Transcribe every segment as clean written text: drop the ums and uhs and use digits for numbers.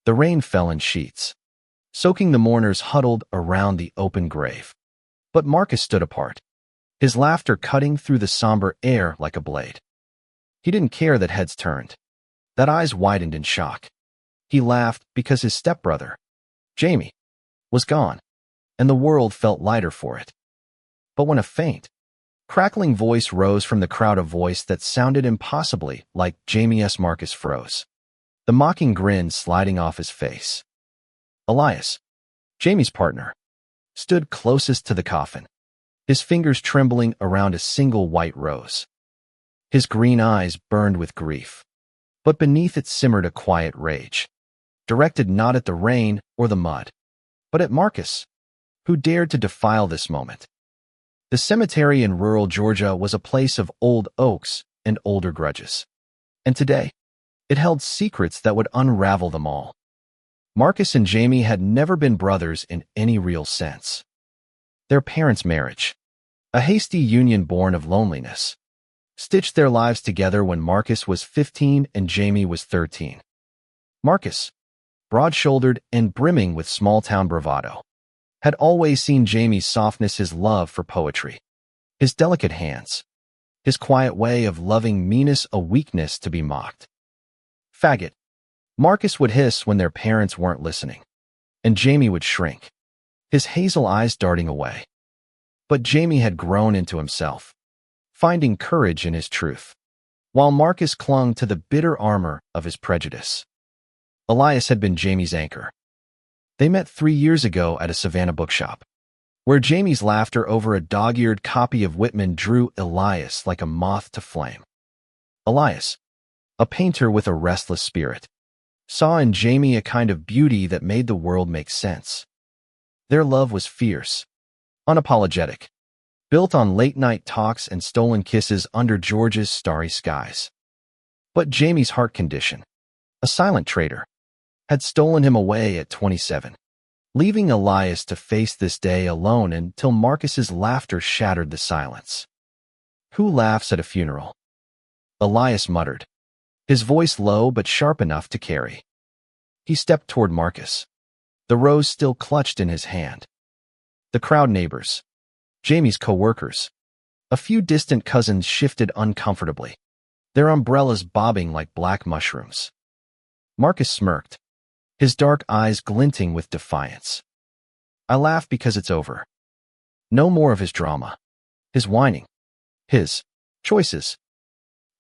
The rain fell in sheets, soaking the mourners huddled around the open grave. But Marcus stood apart, his laughter cutting through the somber air like a blade. He didn't care that heads turned, that eyes widened in shock. He laughed because his stepbrother, Jamie, was gone, and the world felt lighter for it. But when a faint, crackling voice rose from the crowd, a voice that sounded impossibly like Jamie's, Marcus froze, the mocking grin sliding off his face. Elias, Jamie's partner, stood closest to the coffin, his fingers trembling around a single white rose. His green eyes burned with grief, but beneath it simmered a quiet rage, directed not at the rain or the mud, but at Marcus, who dared to defile this moment. The cemetery in rural Georgia was a place of old oaks and older grudges, and today it held secrets that would unravel them all. Marcus and Jamie had never been brothers in any real sense. Their parents' marriage, a hasty union born of loneliness, stitched their lives together when Marcus was 15 and Jamie was 13. Marcus, broad-shouldered and brimming with small-town bravado, had always seen Jamie's softness, his love for poetry, his delicate hands, his quiet way of loving meanness, a weakness to be mocked. Faggot, Marcus would hiss when their parents weren't listening, and Jamie would shrink, his hazel eyes darting away. But Jamie had grown into himself, finding courage in his truth, while Marcus clung to the bitter armor of his prejudice. Elias had been Jamie's anchor. They met 3 years ago at a Savannah bookshop, where Jamie's laughter over a dog-eared copy of Whitman drew Elias like a moth to flame. Elias, a painter with a restless spirit, saw in Jamie a kind of beauty that made the world make sense. Their love was fierce, unapologetic, built on late-night talks and stolen kisses under Georgia's starry skies. But Jamie's heart condition, a silent traitor, had stolen him away at 27, leaving Elias to face this day alone until Marcus's laughter shattered the silence. Who laughs at a funeral? Elias muttered, his voice low but sharp enough to carry. He stepped toward Marcus, the rose still clutched in his hand. The crowd, neighbors, Jamie's co-workers, a few distant cousins shifted uncomfortably, their umbrellas bobbing like black mushrooms. Marcus smirked, his dark eyes glinting with defiance. I laugh because it's over. No more of his drama, his whining, his choices.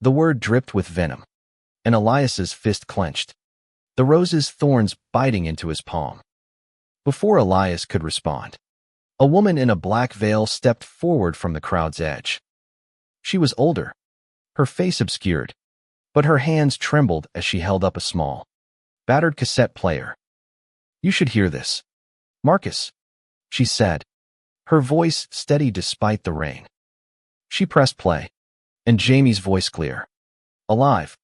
The word dripped with venom, and Elias's fist clenched, the rose's thorns biting into his palm. Before Elias could respond, a woman in a black veil stepped forward from the crowd's edge. She was older, her face obscured, but her hands trembled as she held up a small, battered cassette player. You should hear this, Marcus, she said, her voice steady despite the rain. She pressed play, and Jamie's voice clear, alive,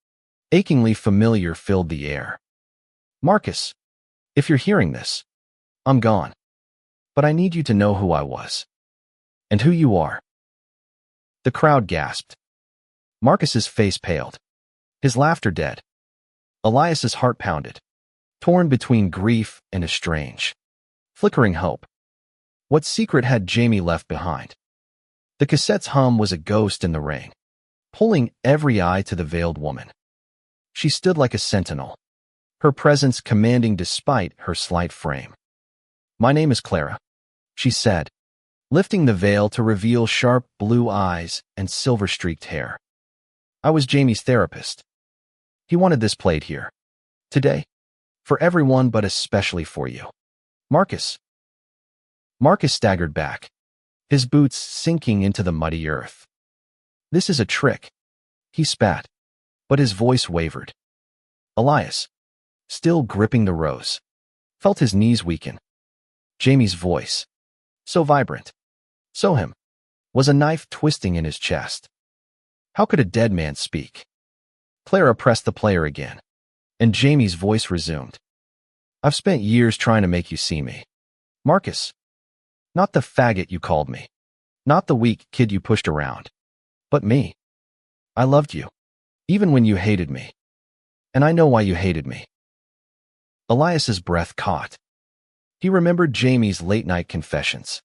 achingly familiar, filled the air. Marcus, if you're hearing this, I'm gone, but I need you to know who I was, and who you are. The crowd gasped. Marcus's face paled, his laughter dead. Elias's heart pounded, torn between grief and a strange, flickering hope. What secret had Jamie left behind? The cassette's hum was a ghost in the rain, pulling every eye to the veiled woman. She stood like a sentinel, her presence commanding despite her slight frame. My name is Clara, she said, lifting the veil to reveal sharp blue eyes and silver-streaked hair. I was Jamie's therapist. He wanted this played here, today, for everyone but especially for you. Marcus. Marcus staggered back, his boots sinking into the muddy earth. This is a trick, he spat, but his voice wavered. Elias, still gripping the rose, felt his knees weaken. Jamie's voice, so vibrant, so him, was a knife twisting in his chest. How could a dead man speak? Clara pressed the player again, and Jamie's voice resumed. I've spent years trying to make you see me. Marcus. Not the faggot you called me. Not the weak kid you pushed around. But me. I loved you, even when you hated me. And I know why you hated me. Elias's breath caught. He remembered Jamie's late-night confessions.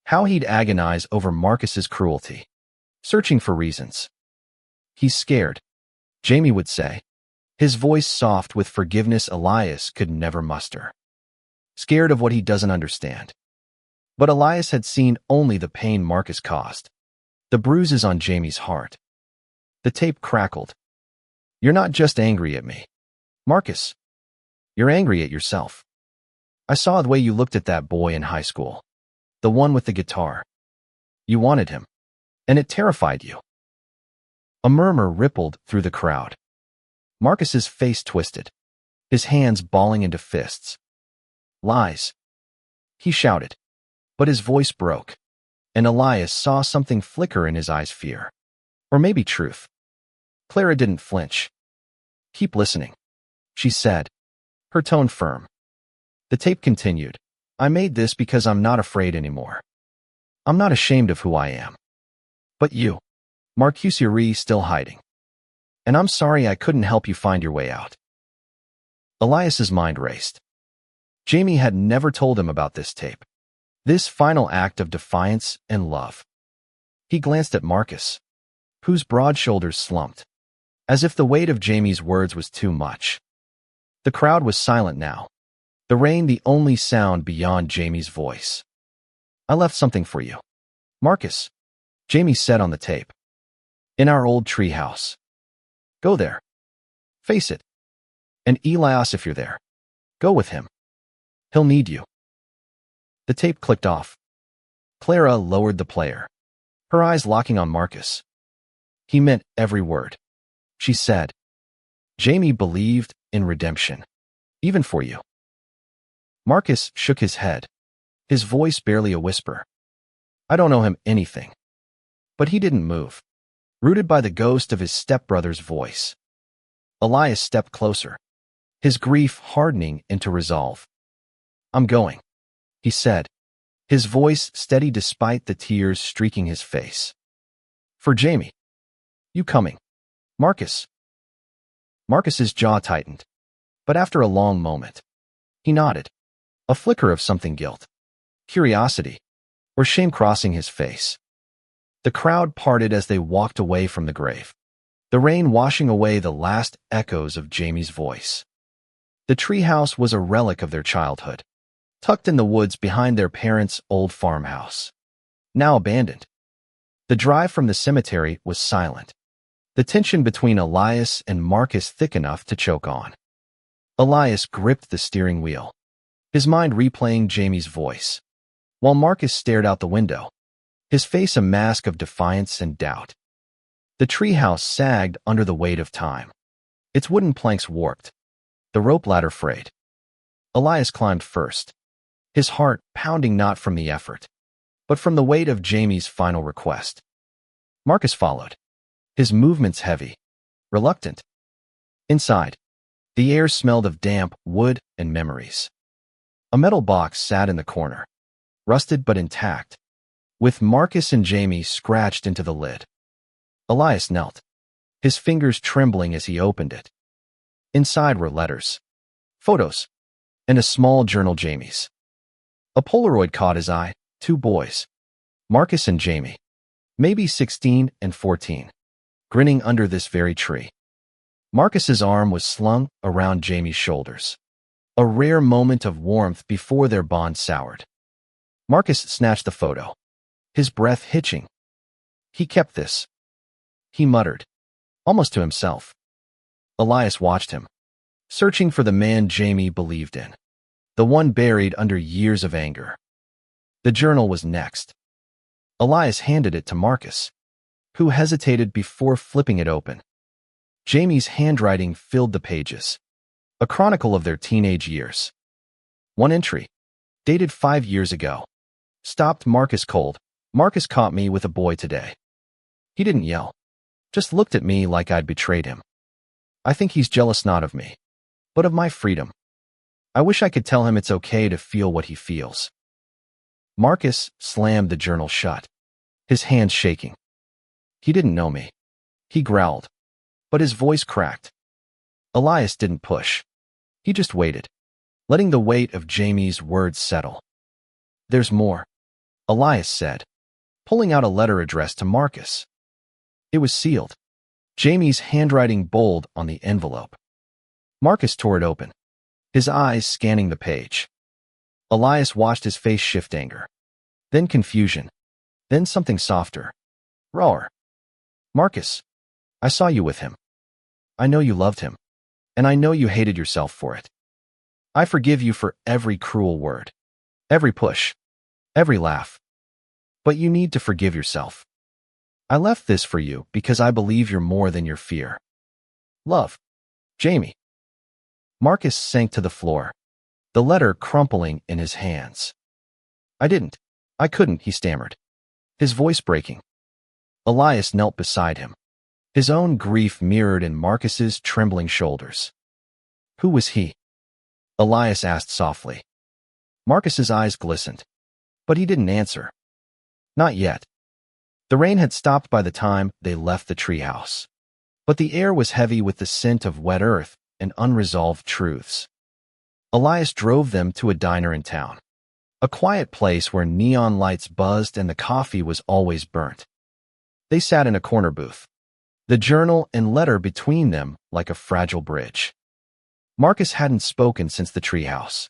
How he'd agonize over Marcus's cruelty, searching for reasons. "He's scared," Jamie would say, his voice soft with forgiveness Elias could never muster. Scared of what he doesn't understand. But Elias had seen only the pain Marcus caused, the bruises on Jamie's heart. The tape crackled. "You're not just angry at me, Marcus. You're angry at yourself. I saw the way you looked at that boy in high school, the one with the guitar. You wanted him, and it terrified you." A murmur rippled through the crowd. Marcus's face twisted, his hands balling into fists. "Lies," he shouted, but his voice broke, and Elias saw something flicker in his eyes, fear. Or maybe truth. Clara didn't flinch. "Keep listening," she said, her tone firm. The tape continued. "I made this because I'm not afraid anymore. I'm not ashamed of who I am. But you, Marcus, still hiding. And I'm sorry I couldn't help you find your way out." Elias's mind raced. Jamie had never told him about this tape, this final act of defiance and love. He glanced at Marcus, whose broad shoulders slumped, as if the weight of Jamie's words was too much. The crowd was silent now, the rain the only sound beyond Jamie's voice. "I left something for you, Marcus," Jamie said on the tape. "In our old treehouse. Go there. Face it. And Elias, if you're there, go with him. He'll need you." The tape clicked off. Clara lowered the player, her eyes locking on Marcus. "He meant every word," she said. "Jamie believed in redemption, even for you." Marcus shook his head, his voice barely a whisper. "I don't owe him anything." But he didn't move, rooted by the ghost of his stepbrother's voice. Elias stepped closer, his grief hardening into resolve. "I'm going," he said, his voice steady despite the tears streaking his face. "For Jamie. You coming, Marcus?" Marcus's jaw tightened, but after a long moment, he nodded, a flicker of something, guilt, curiosity, or shame crossing his face. The crowd parted as they walked away from the grave, the rain washing away the last echoes of Jamie's voice. The treehouse was a relic of their childhood, tucked in the woods behind their parents' old farmhouse, now abandoned. The drive from the cemetery was silent, the tension between Elias and Marcus thick enough to choke on. Elias gripped the steering wheel, his mind replaying Jamie's voice, while Marcus stared out the window, his face a mask of defiance and doubt. The treehouse sagged under the weight of time, its wooden planks warped, the rope ladder frayed. Elias climbed first, his heart pounding not from the effort, but from the weight of Jamie's final request. Marcus followed, his movements heavy, reluctant. Inside, the air smelled of damp wood and memories. A metal box sat in the corner, rusted but intact, with Marcus and Jamie scratched into the lid. Elias knelt, his fingers trembling as he opened it. Inside were letters, photos, and a small journal. Jamie's. A Polaroid caught his eye, 2 boys, Marcus and Jamie, maybe 16 and 14, grinning under this very tree. Marcus's arm was slung around Jamie's shoulders, a rare moment of warmth before their bond soured. Marcus snatched the photo, his breath hitching. "He kept this," he muttered, almost to himself. Elias watched him, searching for the man Jamie believed in, the one buried under years of anger. The journal was next. Elias handed it to Marcus, who hesitated before flipping it open. Jamie's handwriting filled the pages, a chronicle of their teenage years. One entry, dated 5 years ago, stopped Marcus cold. "Marcus caught me with a boy today. He didn't yell, just looked at me like I'd betrayed him. I think he's jealous not of me, but of my freedom. I wish I could tell him it's okay to feel what he feels." Marcus slammed the journal shut, his hands shaking. "He didn't know me," he growled, but his voice cracked. Elias didn't push. He just waited, letting the weight of Jamie's words settle. "There's more," Elias said, pulling out a letter addressed to Marcus. It was sealed, Jamie's handwriting bold on the envelope. Marcus tore it open, his eyes scanning the page. Elias watched his face shift anger, then confusion, then something softer. "Roar. Marcus, I saw you with him. I know you loved him, and I know you hated yourself for it. I forgive you for every cruel word, every push, every laugh. But you need to forgive yourself. I left this for you because I believe you're more than your fear. Love, Jamie." Marcus sank to the floor, the letter crumpling in his hands. I couldn't, he stammered, his voice breaking. Elias knelt beside him, his own grief mirrored in Marcus's trembling shoulders. "Who was he?" Elias asked softly. Marcus's eyes glistened, but he didn't answer. Not yet. The rain had stopped by the time they left the treehouse, but the air was heavy with the scent of wet earth and unresolved truths. Elias drove them to a diner in town, a quiet place where neon lights buzzed and the coffee was always burnt. They sat in a corner booth, the journal and letter between them like a fragile bridge. Marcus hadn't spoken since the treehouse,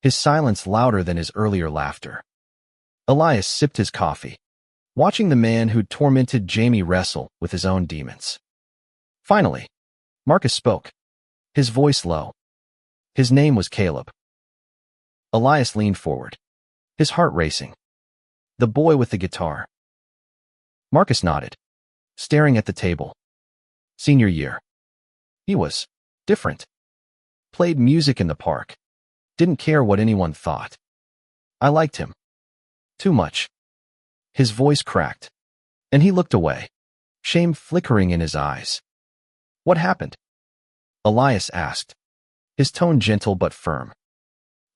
his silence louder than his earlier laughter. Elias sipped his coffee, watching the man who'd tormented Jamie wrestle with his own demons. Finally, Marcus spoke, his voice low. His name was Caleb. Elias leaned forward, his heart racing. "The boy with the guitar." Marcus nodded, staring at the table. "Senior year. He was different. Played music in the park. Didn't care what anyone thought. I liked him. Too much." His voice cracked, and he looked away, shame flickering in his eyes. "What happened?" Elias asked, his tone gentle but firm.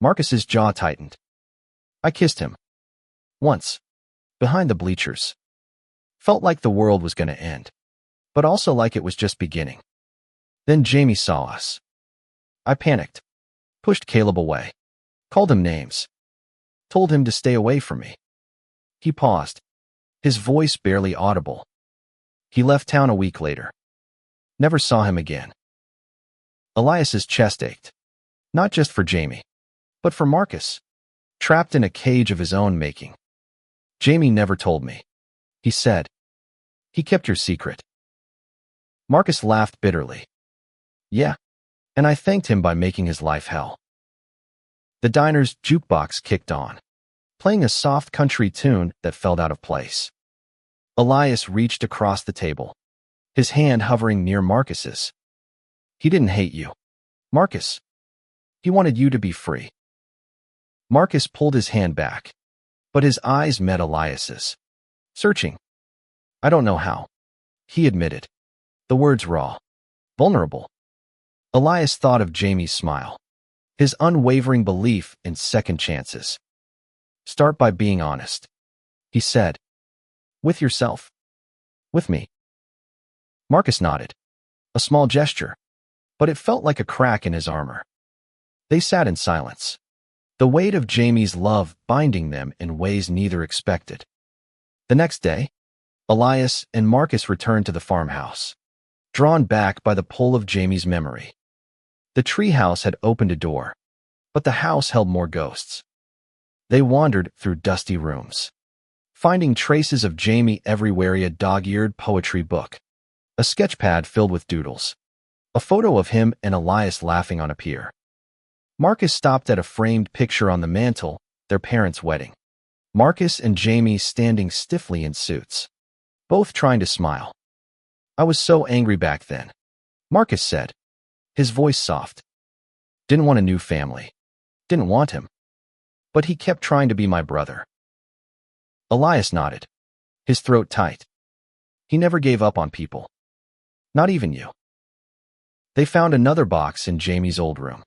Marcus's jaw tightened. "I kissed him. Once. Behind the bleachers. Felt like the world was going to end, but also like it was just beginning. Then Jamie saw us. I panicked, pushed Caleb away, called him names, told him to stay away from me." He paused, his voice barely audible. "He left town a week later. Never saw him again." Elias's chest ached, not just for Jamie, but for Marcus, trapped in a cage of his own making. "Jamie never told me," he said. "He kept your secret." Marcus laughed bitterly. "Yeah, and I thanked him by making his life hell." The diner's jukebox kicked on, playing a soft country tune that felt out of place. Elias reached across the table, his hand hovering near Marcus's. "He didn't hate you, Marcus. He wanted you to be free." Marcus pulled his hand back, but his eyes met Elias's, searching. "I don't know how," he admitted, the words raw, vulnerable. Elias thought of Jamie's smile, his unwavering belief in second chances. "Start by being honest," he said. "With yourself. With me." Marcus nodded, a small gesture, but it felt like a crack in his armor. They sat in silence, the weight of Jamie's love binding them in ways neither expected. The next day, Elias and Marcus returned to the farmhouse, drawn back by the pull of Jamie's memory. The treehouse had opened a door, but the house held more ghosts. They wandered through dusty rooms, finding traces of Jamie everywhere: a dog-eared poetry book, a sketchpad filled with doodles, a photo of him and Elias laughing on a pier. Marcus stopped at a framed picture on the mantel, their parents' wedding. Marcus and Jamie standing stiffly in suits, both trying to smile. "I was so angry back then," Marcus said, his voice soft. "Didn't want a new family. Didn't want him. But he kept trying to be my brother." Elias nodded, his throat tight. "He never gave up on people. Not even you." They found another box in Jamie's old room,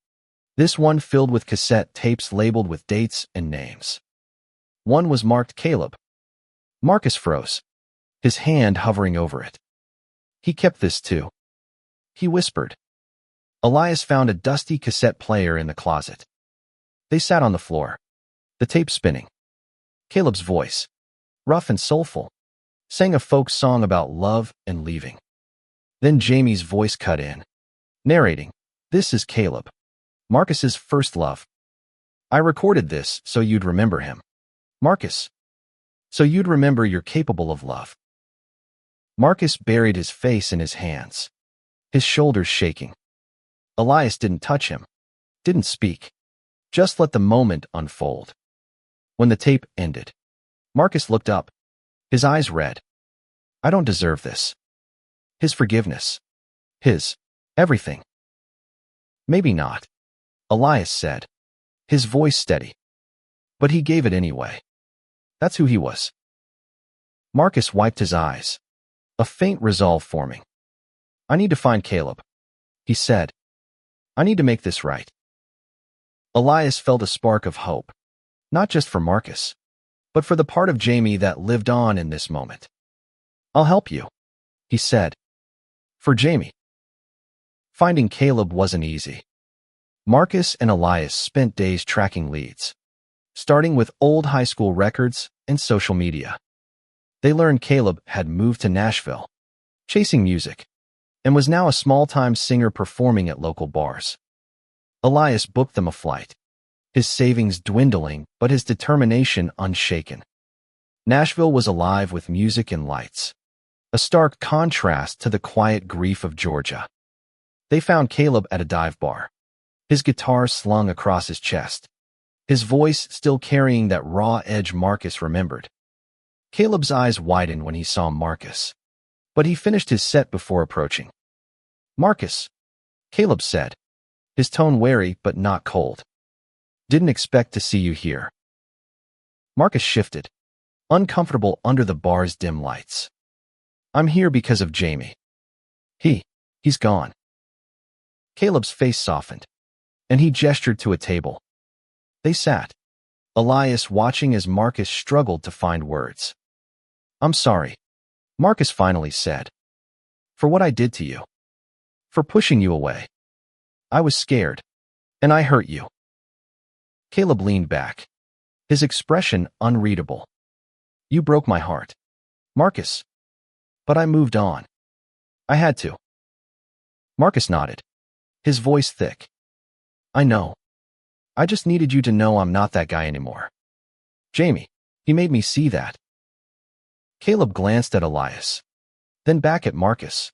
this one filled with cassette tapes labeled with dates and names. One was marked Caleb. Marcus froze, his hand hovering over it. "He kept this too," he whispered. Elias found a dusty cassette player in the closet, They sat on the floor, the tape spinning. Caleb's voice, rough and soulful, sang a folk song about love and leaving. Then Jamie's voice cut in, narrating, "This is Caleb, Marcus's first love. I recorded this so you'd remember him. Marcus, so you'd remember you're capable of love." Marcus buried his face in his hands, his shoulders shaking. Elias didn't touch him, didn't speak, just let the moment unfold. When the tape ended, Marcus looked up, his eyes red. "I don't deserve this." His forgiveness. His everything. "Maybe not," Elias said, his voice steady. "But he gave it anyway. That's who he was." Marcus wiped his eyes, a faint resolve forming. "I need to find Caleb," he said. "I need to make this right." Elias felt a spark of hope, not just for Marcus, but for the part of Jamie that lived on in this moment. "I'll help you," he said. For Jamie. Finding Caleb wasn't easy. Marcus and Elias spent days tracking leads, starting with old high school records and social media. They learned Caleb had moved to Nashville, chasing music, and was now a small-time singer performing at local bars. Elias booked them a flight, his savings dwindling but his determination unshaken. Nashville was alive with music and lights, a stark contrast to the quiet grief of Georgia. They found Caleb at a dive bar, his guitar slung across his chest, his voice still carrying that raw edge Marcus remembered. Caleb's eyes widened when he saw Marcus, but he finished his set before approaching. "Marcus," Caleb said, his tone wary but not cold. "Didn't expect to see you here." Marcus shifted, uncomfortable under the bar's dim lights. "I'm here because of Jamie. He's gone." Caleb's face softened, and he gestured to a table. They sat, Elias watching as Marcus struggled to find words. "I'm sorry," Marcus finally said, "for what I did to you. For pushing you away. I was scared, and I hurt you." Caleb leaned back, his expression unreadable. "You broke my heart, Marcus. But I moved on. I had to." Marcus nodded, his voice thick. "I know. I just needed you to know I'm not that guy anymore. Jamie, he made me see that." Caleb glanced at Elias, then back at Marcus.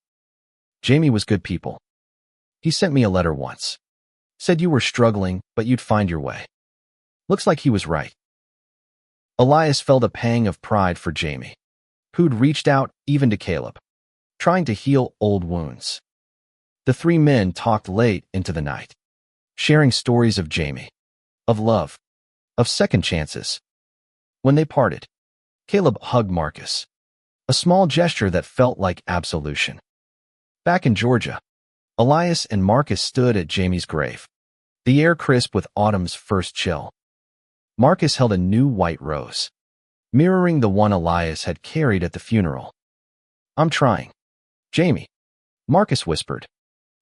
"Jamie was good people. He sent me a letter once. Said you were struggling, but you'd find your way. Looks like he was right." Elias felt a pang of pride for Jamie, who'd reached out even to Caleb, trying to heal old wounds. The three men talked late into the night, sharing stories of Jamie, of love, of second chances. When they parted, Caleb hugged Marcus, a small gesture that felt like absolution. Back in Georgia, Elias and Marcus stood at Jamie's grave, the air crisp with autumn's first chill. Marcus held a new white rose, mirroring the one Elias had carried at the funeral. "I'm trying, Jamie," Marcus whispered,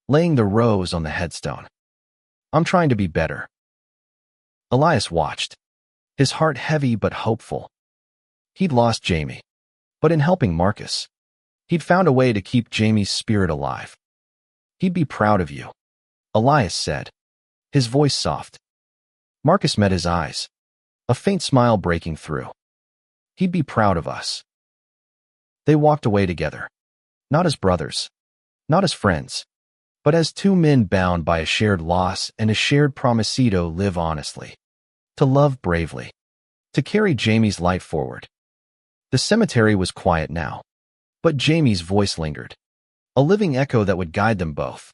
laying the rose on the headstone. "I'm trying to be better." Elias watched, his heart heavy but hopeful. He'd lost Jamie, but in helping Marcus, he'd found a way to keep Jamie's spirit alive. "He'd be proud of you," Elias said, his voice soft. Marcus met his eyes, a faint smile breaking through. "He'd be proud of us." They walked away together, not as brothers, not as friends, but as two men bound by a shared loss and a shared promise to live honestly, to love bravely, to carry Jamie's light forward. The cemetery was quiet now, but Jamie's voice lingered, a living echo that would guide them both.